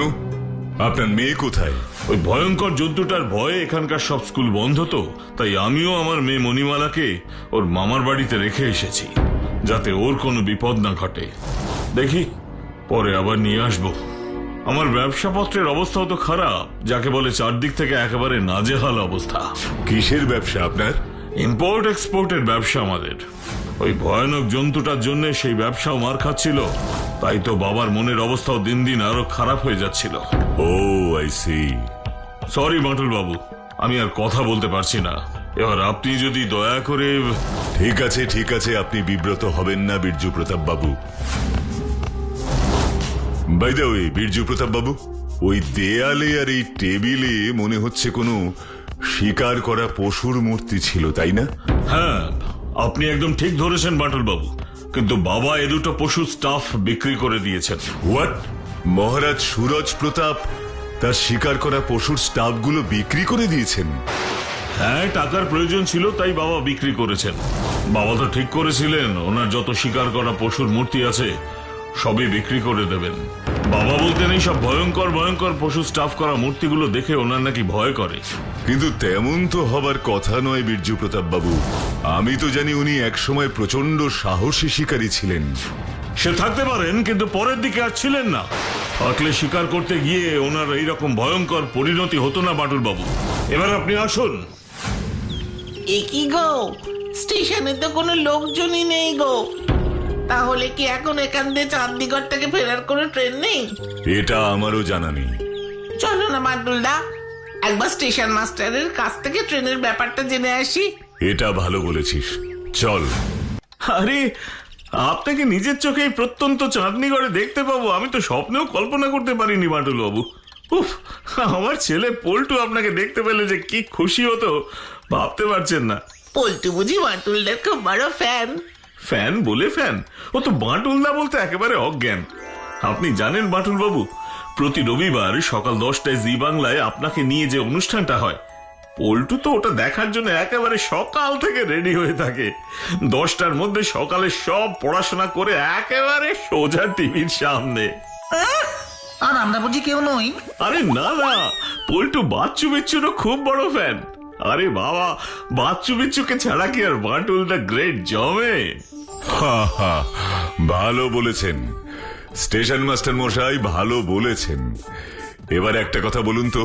আপনার মেয়ে কোথায়? ওই ভয়ঙ্কর জন্তুটার ভয়ে এখানকার সব স্কুল বন্ধ তো, তাই আমিও আমার মেয়ে মণিমালাকে ওর মামার বাড়িতে রেখে এসেছি, যাতে ওর কোনো বিপদ না ঘটে। দেখি পরে আবার নিয়ে আসবো। আমার ব্যবসাপত্রের অবস্থাও তো খারাপ, যাকে বলে চারদিক থেকে একেবারে নাজেহাল অবস্থা। কিসের ব্যবসা আপনার? ইম্পোর্ট এক্সপোর্টের ব্যবসা আমাদের। ওই ভয়ানক জন্তুটার জন্য সেই ব্যবসাও মার খাচ্ছিল, তাই তো বাবার মনের অবস্থাও দিন দিন আরো খারাপ হয়ে যাচ্ছিল। ও আই সি। সরি বাটুল বাবু, আমি আর কথা বলতে পারছি না। এবার আপনি যদি দয়া করে। ঠিক আছে ঠিক আছে, আপনি বিব্রত হবেন না বীরজু প্রতাপ বাবু। By the way Birju Pratap বাবু, ওই দেয়ালে আর এই টেবিলে মনে হচ্ছে কোনো শিকার করা পশুর মূর্তি ছিল, তাই না? হ্যাঁ, আপনি একদম ঠিক ধরেছেন বাটুল বাবু, কিন্তু বাবা এ দুটো পশু স্টাফ বিক্রি করে দিয়েছেন। হোয়াট? মহারাজ সুরজ প্রতাপ তার শিকার করা পশুর স্টাফগুলো বিক্রি করে দিয়েছেন? হ্যাঁ, টাকার প্রয়োজন ছিল তাই বাবা বিক্রি করেছেন। বাবা তো ঠিক করেছিলেন ওনার যত শিকার করা পশুর মূর্তি আছে সবই বিক্রি করে দেবেন। বাবা বলতেন এই সব ভয়ঙ্কর ভয়ঙ্কর পশু স্টাফ করা মূর্তিগুলো দেখে ওনার নাকি ভয় করে। কিন্তু তেমন তো হবার কথা নয় বীরজু প্রতাপ বাবু। আমি তো জানি উনি একসময় প্রচন্ড সাহসী শিকারী ছিলেন। সে থাকতে পারেন, কিন্তু পরের দিকে আর ছিলেন না। থাকলে শিকার করতে গিয়ে ওনার এইরকম ভয়ঙ্কর পরিণতি হতো না বাটুল বাবু। এবার আপনি আসুন। এ কি গো, স্টেশনে তো কোনো লোকজনই নেই গো। তাহলে কি এখন এখান দিয়ে চাঁদনিগড় থেকে ফেরার কোনো ট্রেন নেই? এটা আমারও জানা নেই। চলো না বাটুলদা, একবার স্টেশন মাস্টারের কাছ থেকে ট্রেনের ব্যাপারটা জেনে আসি। এটা ভালো বলেছিস, চল। আরে, আপনাকে নিজের চোখে এই প্রত্যন্ত চাঁদনিগড়ে দেখতে পাবো আমি তো স্বপ্নেও কল্পনা করতে পারিনি বাটুল বাবু। উফ, আমার ছেলে পল্টু আপনাকে দেখতে পেলে যে কি খুশি হতো ভাবতে পারছেন না। পল্টু বুঝি বাটুলদার খুব বড় ফ্যান? ফ্যান বলে ফ্যান, ও তো বাটুলদা বলতে একেবারে অজ্ঞান। আপনি জানেন বাটুল বাবু, প্রতি রবিবার সকাল 10টায় জি বাংলায় আপনাকে নিয়ে যে অনুষ্ঠানটা হয়, পল্টু তো ওটা দেখার জন্য একেবারে সকাল থেকে রেডি হয়ে থাকে। 10টার মধ্যে সকালে সব পড়াশোনা করে একেবারে সোজা টিভির সামনে। আর আমরা বুঝি কেউ নই? আরে না না, পল্টু বাচ্চু বিচ্ছুরও খুব বড় ফ্যান। আরে বাবা, বাচ্চু বিচ্ছুকে ছাড়া কি আর বাটুল দ্য গ্রেট জমে? হা হা, ভালো বলেছেন স্টেশন মাস্টার মশাই, ভালো বলেছেন। এবার একটা কথা বলুন তো,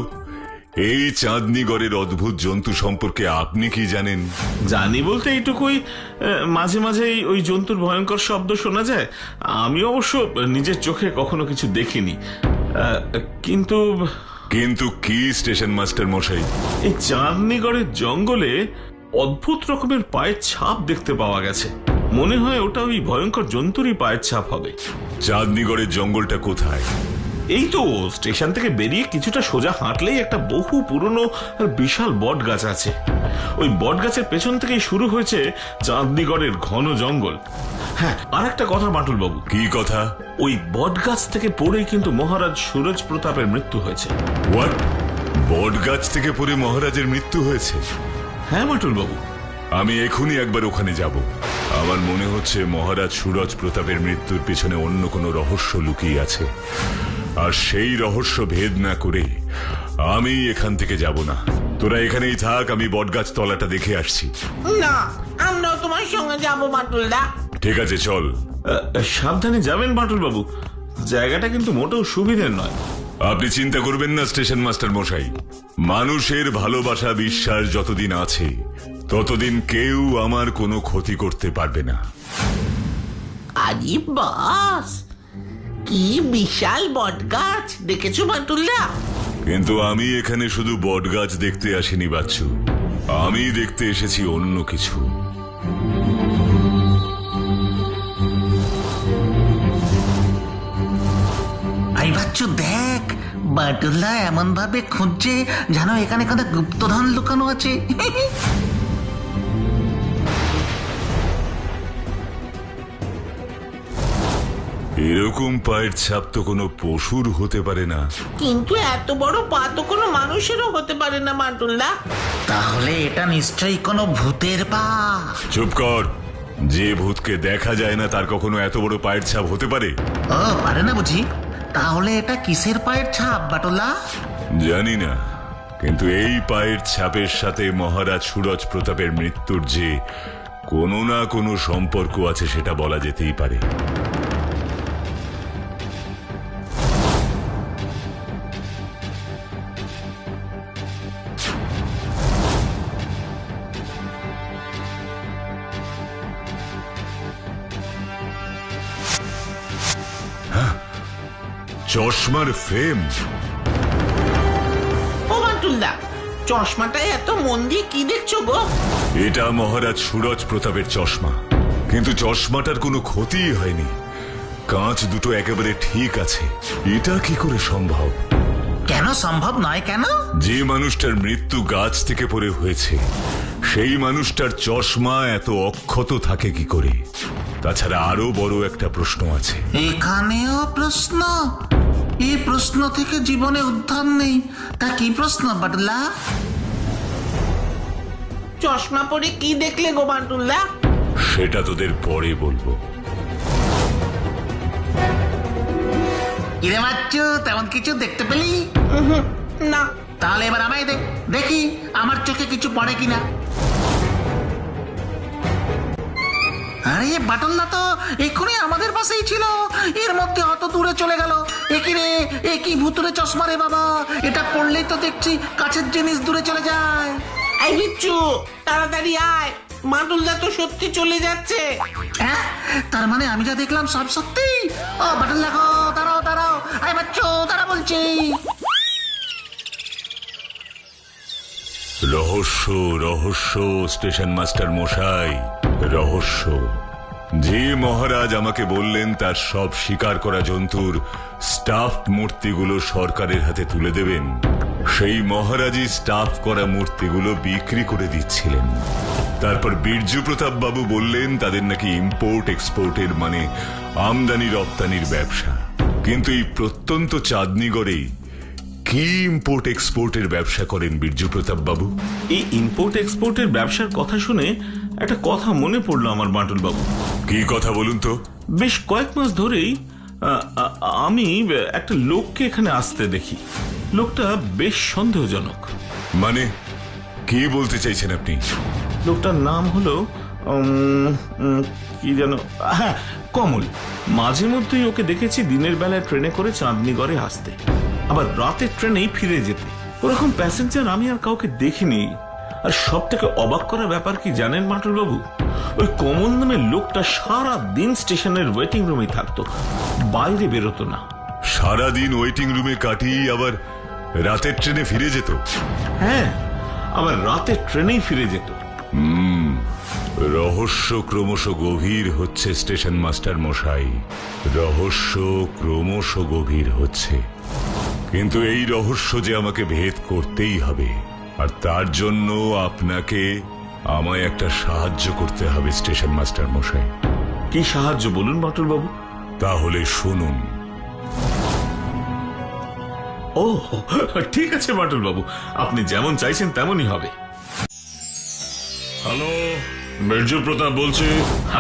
এই চাঁদনিগড়ের অদ্ভুত জন্তু সম্পর্কে আপনি কি জানেন? জানি বলতে এইটুকুই, মাঝে মাঝে ওই জন্তুর ভয়ঙ্কর শব্দ শোনা যায়। আমি অবশ্য নিজের চোখে কখনো কিছু দেখিনি, কিন্তু কিন্তু কি স্টেশন মাস্টার মশাই? এই চাঁদনিগড়ের জঙ্গলে অদ্ভুত রকমের পায়ের ছাপ দেখতে পাওয়া গেছে। মনে হয় ওটা ওই ভয়ঙ্কর জন্তুরই পায়ের ছাপ হবে। চাঁদনিগড়ের জঙ্গলটা কোথায়? এই তো স্টেশন থেকে বেরিয়ে কিছুটা সোজা হাঁটলেই একটা বহু পুরনো আর বিশাল বট গাছ আছে। ওই বট গাছের পেছন থেকেই শুরু হয়েছে চাঁদনিগড়ের ঘন জঙ্গল। হ্যাঁ, আর একটা কথা বাটুল বাবু। কি কথা? ওই বট গাছ থেকে পড়েই কিন্তু মহারাজ সুরজ প্রতাপের মৃত্যু হয়েছে। হোয়াট? বট গাছ থেকে পড়ে মহারাজের মৃত্যু হয়েছে? হ্যাঁ বাটুল বাবু। আমি এখনই একবার ওখানে যাব। আমার মনে হচ্ছে মহারাজ সুরজ প্রতাপের মৃত্যুর পেছনে অন্য কোনো রহস্য লুকিয়ে আছে, আর সেই রহস্য ভেদ না করে আমি এখান থেকে যাব না। তোরা এখানেই থাক, আমি বটগাছ তলাটা দেখে আসছি। না, আমরাও তোমার সঙ্গে যাবো বাটুলদা। ঠিক আছে, চল। সাবধানে যাবেন বাটুল বাবু, জায়গাটা কিন্তু মোটেও সুবিধের নয়। আপনি চিন্তা করবেন না স্টেশন মাস্টার মশাই। মানুষের ভালোবাসা বিশ্বাস যতদিন আছে ততদিন কেউ আমার কোনো ক্ষতি করতে পারবে না। আরে বাস, কি বিশাল বট গাছ দেখেছো বাটুলদা? কিন্তু আমি এখানে শুধু বটগাছ দেখতে আসিনি বাচ্চু, আমি দেখতে এসেছি অন্য কিছু। আই বাচ্চু দেখ, বাটুল্লা এমন ভাবে খুঁজছে যেন এখানে কোনো গুপ্তধন লুকানো আছে। এরকম পায়ের ছাপ তো কোনো পশুর হতে পারে না। কিন্তু এত বড় পা তো কোনো মানুষেরও হতে পারে না বাটুলদা। তাহলে এটা নিশ্চয়ই কোনো ভূতের পা। চুপ কর। যে ভূতকে দেখা যায় না তার কখনো এত বড় পায়ের ছাপ হতে পারে? ও, পারে না বুঝি? তাহলে এটা কিসের পায়ের ছাপ বাটুল্লা? জানি না, কিন্তু এই পায়ের ছাপের সাথে মহারাজ সুরজ প্রতাপের মৃত্যুর যে কোনো না কোনো সম্পর্ক আছে সেটা বলা যেতেই পারে। চশমার ফ্রেম। ও বাটুলদা, চশমাটায় এত মন দিয়ে কি দেখছো গো? এটা মহারাজ সুরজ প্রতাপের চশমা, কিন্তু চশমাটার কোনো ক্ষতিই হয়নি। কাঁচ দুটো একেবারে ঠিক আছে। এটা কি করে সম্ভব? কেন সম্ভব নয়? কেন? যে মানুষটার মৃত্যু গাছ থেকে পড়ে হয়েছে সেই মানুষটার চশমা এত অক্ষত থাকে কি করে? তাছাড়া আরো বড় একটা প্রশ্ন আছে। এখানেও প্রশ্ন? এই প্রশ্ন থেকে জীবনে উদ্ধার নেই। তা কি প্রশ্ন বাটুল্লা? চশমা পরে কি দেখলে গো বাটুলদা? সেটা তোদের পরে বলবো। কিরে বাচ্চু, তেমন কিছু দেখতে পেলি? না। তাহলে এবার আমায় দেখি আমার চোখে কিছু পড়ে কিনা। আরে বাটনদা তো এক্ষুনি আমাদের পাশেই ছিল, এর মধ্যে অত দূরে চলে গেল। একই রে, একই ভুতুরে চশমা রে বাবা, এটা পড়লেই তো দেখছি কাছের জিনিস দূরে চলে যায়। এই বিচ্ছু, তাড়াতাড়ি আয়, মাটুলদা তো সত্যি চলে যাচ্ছে। হ্যাঁ, তার মানে আমি যা দেখলাম সব সত্যি? ও বাটন দেখো, দাঁড়াও, আরে বাচ্চু তারা বলছি। রহস্য রহস্য স্টেশন মাস্টার মশাই, রহস্য। যে মহারাজ আমাকে বললেন তার সব শিকার করা জন্তুর স্টাফ মূর্তিগুলো সরকারের হাতে তুলে দেবেন, সেই মহারাজই স্টাফ করা মূর্তিগুলো বিক্রি করে দিচ্ছিলেন। তারপর বীরজু প্রতাপ বাবু বললেন তাদের নাকি ইম্পোর্ট এক্সপোর্টের মানে আমদানি রপ্তানির ব্যবসা। কিন্তু এই প্রত্যন্ত চাঁদনীগড়েই কি ইম্পোর্ট এক্সপোর্টের ব্যবসা করেন বীরজু প্রতাপ বাবু? এই ইম্পোর্ট এক্সপোর্টের ব্যবসার কথা শুনে একটা কথা মনে পড়লো আমার বাটুল বাবু। কি কথা বলুন তো? বেশ কয়েক মাস ধরেই আমি একটা লোককে এখানে আসতে দেখি। লোকটা বেশ সন্দেহজনক। মানে কি বলতে চাইছেন আপনি? লোকটার নাম হলো কি যেন, হ্যাঁ, কমল। মাঝে মধ্যেই ওকে দেখেছি দিনের বেলায় ট্রেনে করে চাঁদনীগড়ে আসতে, আবার রাতের ট্রেনেই ফিরে যেতে। ওরকম প্যাসেঞ্জার আমি আর কাউকে দেখিনি। আর সব থেকে অবাক করা ব্যাপার কি জানেন মাটুল বাবু? ওই কমল নামের লোকটা সারা দিন স্টেশনের ওয়েটিং রুমে থাকতো, বাইরে বেরোতো না। সারাদিন ওয়েটিং রুমে কাটিয়ে আবার রাতের ট্রেনে ফিরে যেত? হ্যাঁ, আবার রাতের ট্রেনেই ফিরে যেত। রহস্য ক্রমশ গভীর হচ্ছে স্টেশন মাস্টার মশাই, রহস্য ক্রমশ গভীর হচ্ছে। কিন্তু এই রহস্য যে আমাকে ভেদ করতেই হবে, আর তার জন্য আপনাকে আমায় একটা সাহায্য করতে হবে স্টেশন মাস্টার মশাই। কি সাহায্য বলুন বাটুল বাবু? তাহলে শুনুন। ও ঠিক আছে বাটুল বাবু, আপনি যেমন চাইছেন তেমনই হবে। হ্যালো, বীরজু প্রতাপ বলছি।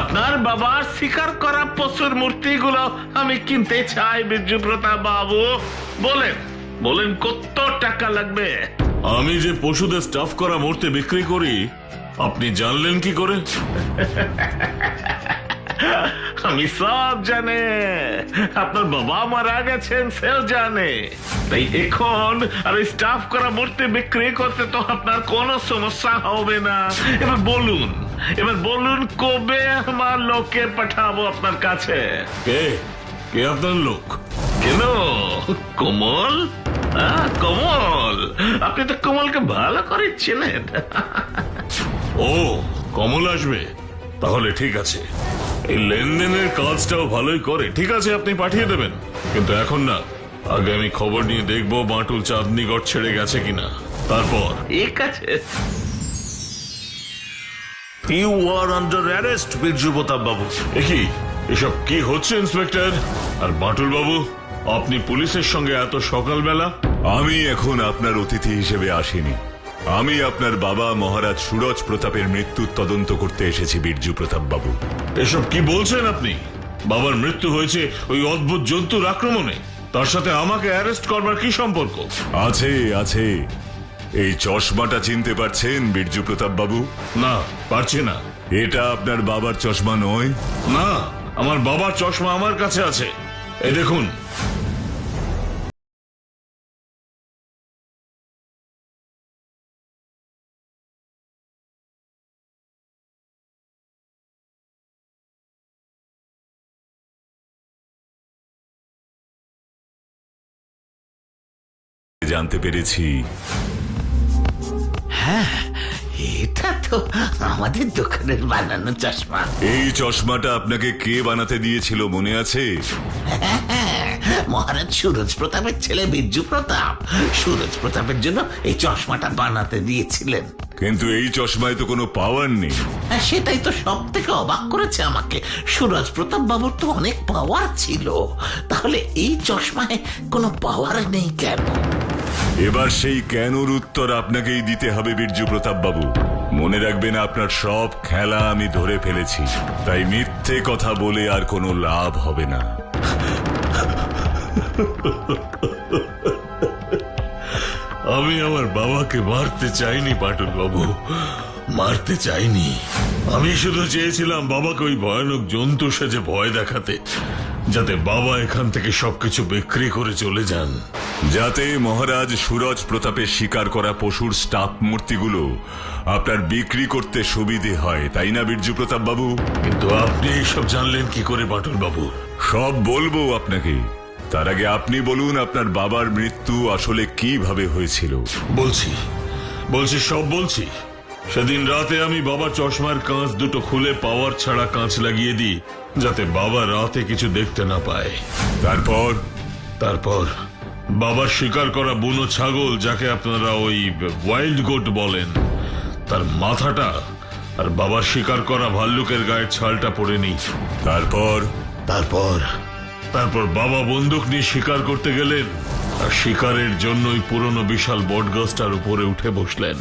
আপনার বাবার শিকার করা পশুর মূর্তিগুলো আমি কিনতে চাই বীরজু প্রতাপ বাবু। বলেন কত টাকা লাগবে? আমি যে পশুদের স্টাফ করা মূর্তি বিক্রি করি আপনি জানলেন কি করে? আমি সব জানে, আপনার বাবা মারা গেছেন সেও জানে। তাই এখন আর স্টাফ করা মূর্তি বিক্রি করতে তো আপনার কোনো সমস্যা হবে না। এবার বলুন কবে আমার লোককে পাঠাবো আপনার কাছে? কে কে আপনার লোক? কেন, কমল? কমল, আপনি তো কমলকে ভালো করে চেনেন। ও, কমল আসবে? তাহলে ঠিক আছে, এই লেনদেনের কাজটাও ভালোই করে। ঠিক আছে, আপনি পাঠিয়ে দেবেন, কিন্তু এখন না। আগে আমি খবর নিয়ে দেখবো বাটুল চাঁদনীগড় ছেড়ে গেছে কিনা, তারপর। ঠিক আছে। You are under arrest Birju Pratap Babu. দেখি এসব কি হচ্ছে ইন্সপেক্টর? আর বাটুল বাবু, আপনি পুলিশের সঙ্গে এত সকালবেলা? আমি এখন আপনার অতিথি হিসেবে আসিনি, আমি আপনার বাবা মহারাজ সুরজ প্রতাপের মৃত্যুর তদন্ত করতে এসেছি বীরজু প্রতাপ বাবু। এসব কি বলছেন আপনি? বাবার মৃত্যু হয়েছে ওই অদ্ভুত জন্তুর আক্রমণে, তার সাথে আমাকে অ্যারেস্ট করবার কি সম্পর্ক? আছে। এই চশমাটা চিনতে পারছেন বীরজু প্রতাপ বাবু? না, পারছি না। এটা আপনার বাবার চশমা নয়? না, আমার বাবার চশমা আমার কাছে আছে, এই দেখুন। জানতে পেরেছি এটা তো আমাদের দোকানের বানানো চশমা। এই চশমাটা আপনাকে কে বানাতে দিয়েছিল মনে আছে? মহারাজ সুরজ প্রতাপের ছেলে বীরজু প্রতাপ সুরজ প্রতাপের জন্য এই চশমাটা বানাতে দিয়েছিলেন। কিন্তু এই চশমায় তো কোনো পাওয়ার নেই। সেটাই তো সব থেকে অবাক করেছে আমাকে। সুরজ প্রতাপ বাবুর তো অনেক পাওয়ার ছিল, তাহলে এই চশমায় কোনো পাওয়ার নেই কেন? এবার সেই কেনর উত্তর আপনাকেই দিতে হবে বীরজু প্রতাপ বাবু। মনে রাখবেন, আপনার সব খেলা আমি ধরে ফেলেছি, তাই মিথ্যে কথা বলে আর কোনো লাভ হবে না। আমি আমার বাবাকে মারতে চাইনি পাটুল বাবু, মারতে চাইনি। আমি শুধু চেয়েছিলাম বাবাকে ওই ভয়ানক জন্তু সেজে ভয় দেখাতে, যাতে বাবা এখান থেকে সবকিছু বিক্রি করে চলে যান। যাতে মহারাজ সুরজ প্রতাপের শিকার করা পশুর স্টাফ মূর্তিগুলো আপনার বিক্রি করতে সুবিধে হয়, তাই না বীরজু প্রতাপ বাবু? কিন্তু আপনি এইসব জানলেন কি করে পাটুল বাবু? সব বলবো আপনাকে, তার আগে আপনি বলুন আপনার বাবার মৃত্যু আসলে কিভাবে হয়েছিল। বলছি সব বলছি। সেদিন রাতে আমি বাবার চশমার কাঁচ দুটো খুলে পাওয়ার ছাড়া কাঁচ লাগিয়ে দিই, যাতে বাবা রাতে কিছু দেখতে না পায়। তারপর বাবার শিকার করা বুনো ছাগল, যাকে আপনারা ওই ওয়াইল্ড গোট বলেন, তার মাথাটা আর বাবার শিকার করা ভাল্লুকের গায়ের ছালটা পরে নি। তারপর বাবা বন্দুক নিয়ে শিকার করতে গেলেন, আর শিকারের জন্যই পুরনো বিশাল বটগাছটার উপরে উঠে বসলেন।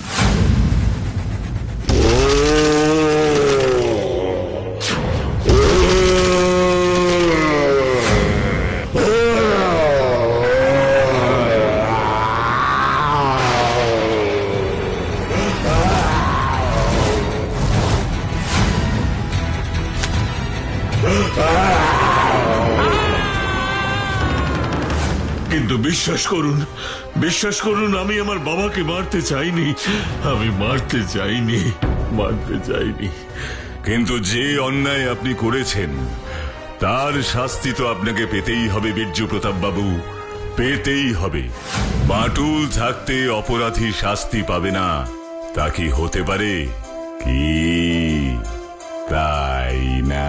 কিন্তু বিশ্বাস করুন, আমি আমার বাবাকে মারতে চাইনি। কিন্তু যে অন্যায় আপনি করেছেন তার শাস্তি তো আপনাকে পেতেই হবে বীরজু প্রতাপ বাবু, পেতেই হবে। বাটুল থাকতে অপরাধী শাস্তি পাবে না, তা কি হতে পারে? কি তাই না?